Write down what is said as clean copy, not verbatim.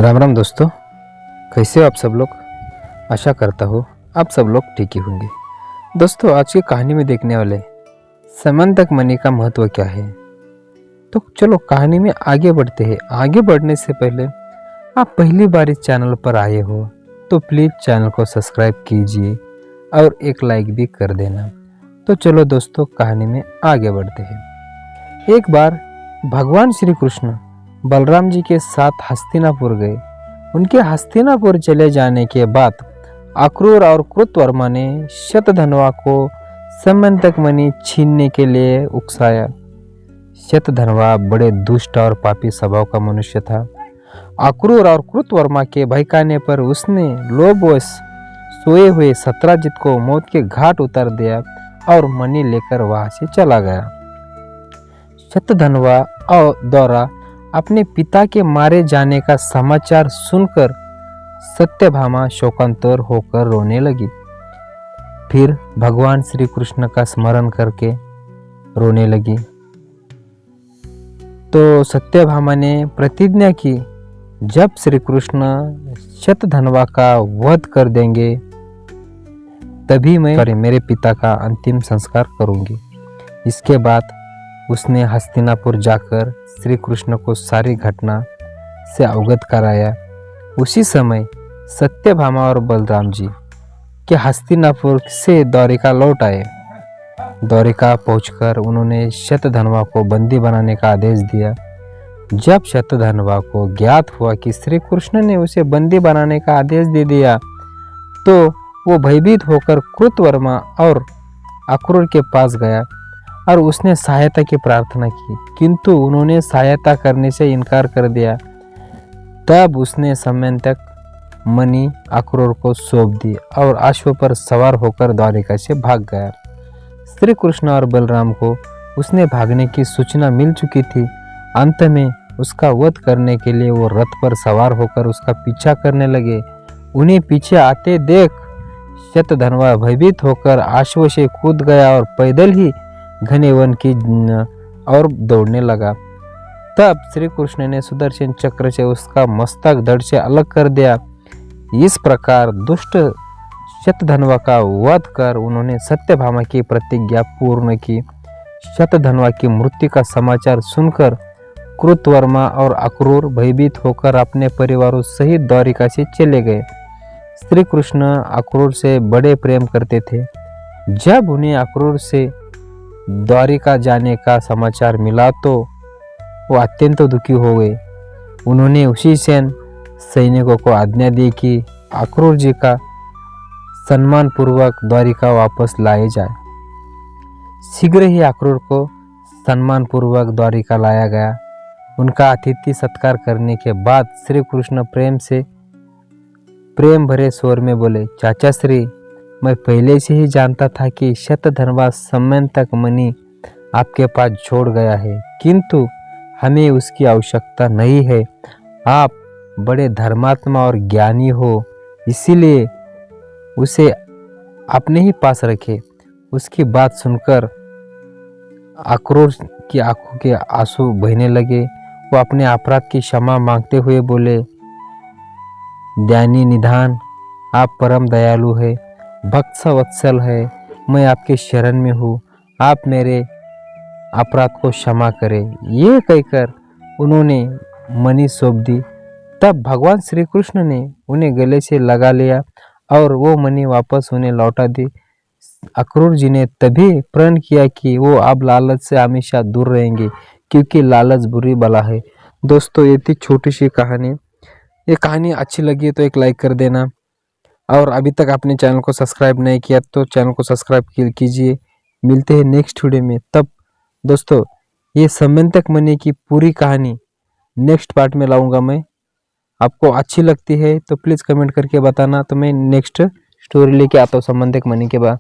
राम राम दोस्तों, कैसे हो आप सब लोग। आशा करता हूँ आप सब लोग ठीक ही होंगे। दोस्तों, आज की कहानी में देखने वाले समंतक मणि का महत्व क्या है। तो चलो कहानी में आगे बढ़ते हैं। आगे बढ़ने से पहले आप पहली बार इस चैनल पर आए हो तो प्लीज़ चैनल को सब्सक्राइब कीजिए और एक लाइक भी कर देना। तो चलो दोस्तों, कहानी में आगे बढ़ते हैं। एक बार भगवान श्री कृष्ण बलराम जी के साथ हस्तिनापुर गए। उनके हस्तिनापुर चले जाने के बाद अक्रूर और कृतवर्मा ने शतधन्वा को समंतक मणि छीनने के लिए उकसाया। शतधन्वा बड़े दुष्ट और पापी स्वभाव का मनुष्य था। अक्रूर और कृतवर्मा के भड़काने पर उसने लोभवश सोए हुए सत्राजित को मौत के घाट उतार दिया और मणि लेकर वहां से चला गया। शतधन्वा द्वारा अपने पिता के मारे जाने का समाचार सुनकर सत्यभामा शोकांतुर होकर रोने लगी। फिर भगवान श्री कृष्ण का स्मरण करके रोने लगी। तो सत्यभामा ने प्रतिज्ञा की, जब श्री कृष्ण शतधन्वा का वध कर देंगे तभी मैं मेरे पिता का अंतिम संस्कार करूंगी। इसके बाद उसने हस्तिनापुर जाकर श्री कृष्ण को सारी घटना से अवगत कराया। उसी समय सत्यभामा और बलराम जी के हस्तिनापुर से द्वारिका लौट आए। द्वारिका पहुंचकर उन्होंने शतधन्वा को बंदी बनाने का आदेश दिया। जब शतधन्वा को ज्ञात हुआ कि श्री कृष्ण ने उसे बंदी बनाने का आदेश दे दिया तो वो भयभीत होकर कृतवर्मा और अक्रूर के पास गया और उसने सहायता की प्रार्थना की, किंतु उन्होंने सहायता करने से इनकार कर दिया। तब उसने समंतक मणि अक्रूर को सौंप दी और अश्व पर सवार होकर द्वारिका से भाग गया। श्री कृष्ण और बलराम को उसने भागने की सूचना मिल चुकी थी। अंत में उसका वध करने के लिए वो रथ पर सवार होकर उसका पीछा करने लगे। उन्हें पीछे आते देख शतधन्वा भयभीत होकर अश्व से कूद गया और पैदल ही घने वन की और दौड़ने लगा। तब श्री कृष्ण ने सुदर्शन चक्र से उसका मस्तक धड़ से अलग कर दिया। इस प्रकार दुष्ट शतधन्वा का वध कर उन्होंने सत्यभामा की प्रतिज्ञा पूर्ण की। शतधन्वा की मृत्यु का समाचार सुनकर कृतवर्मा और अक्रूर भयभीत होकर अपने परिवारों सहित द्वारिका से चले गए। श्री कृष्ण अक्रूर से बड़े प्रेम करते थे। जब उन्हें अक्रूर से द्वारिका जाने का समाचार मिला तो वो अत्यंत दुखी हो गए। उन्होंने उसी सैनिकों को आज्ञा दी कि अक्रूर जी का सम्मान पूर्वक द्वारिका वापस लाए जाए। शीघ्र ही अक्रूर को सम्मान पूर्वक द्वारिका लाया गया। उनका अतिथि सत्कार करने के बाद श्री कृष्ण प्रेम भरे स्वर में बोले, चाचा श्री, मैं पहले से ही जानता था कि शतधन्वा समंतक मणि आपके पास छोड़ गया है, किंतु हमें उसकी आवश्यकता नहीं है। आप बड़े धर्मात्मा और ज्ञानी हो, इसीलिए उसे अपने ही पास रखे। उसकी बात सुनकर अक्रूर की आंखों के आंसू बहने लगे। वो अपने अपराध की क्षमा मांगते हुए बोले, ज्ञानी निधान, आप परम दयालु है, भक्त वत्सल है, मैं आपके शरण में हूँ, आप मेरे अपराध को क्षमा करें। ये कहकर उन्होंने मणि सौंप दी। तब भगवान श्री कृष्ण ने उन्हें गले से लगा लिया और वो मणि वापस उन्हें लौटा दी। अक्रूर जी ने तभी प्रण किया कि वो अब लालच से हमेशा दूर रहेंगे, क्योंकि लालच बुरी बला है। दोस्तों, ये थी छोटी सी कहानी। ये कहानी अच्छी लगी तो एक लाइक कर देना, और अभी तक आपने चैनल को सब्सक्राइब नहीं किया तो चैनल को सब्सक्राइब कीजिए। मिलते हैं नेक्स्ट वीडियो में। तब दोस्तों, ये समंतक मणि की पूरी कहानी नेक्स्ट पार्ट में लाऊंगा मैं। आपको अच्छी लगती है तो प्लीज़ कमेंट करके बताना, तो मैं नेक्स्ट स्टोरी लेके आता हूँ समंतक मणि के बाद।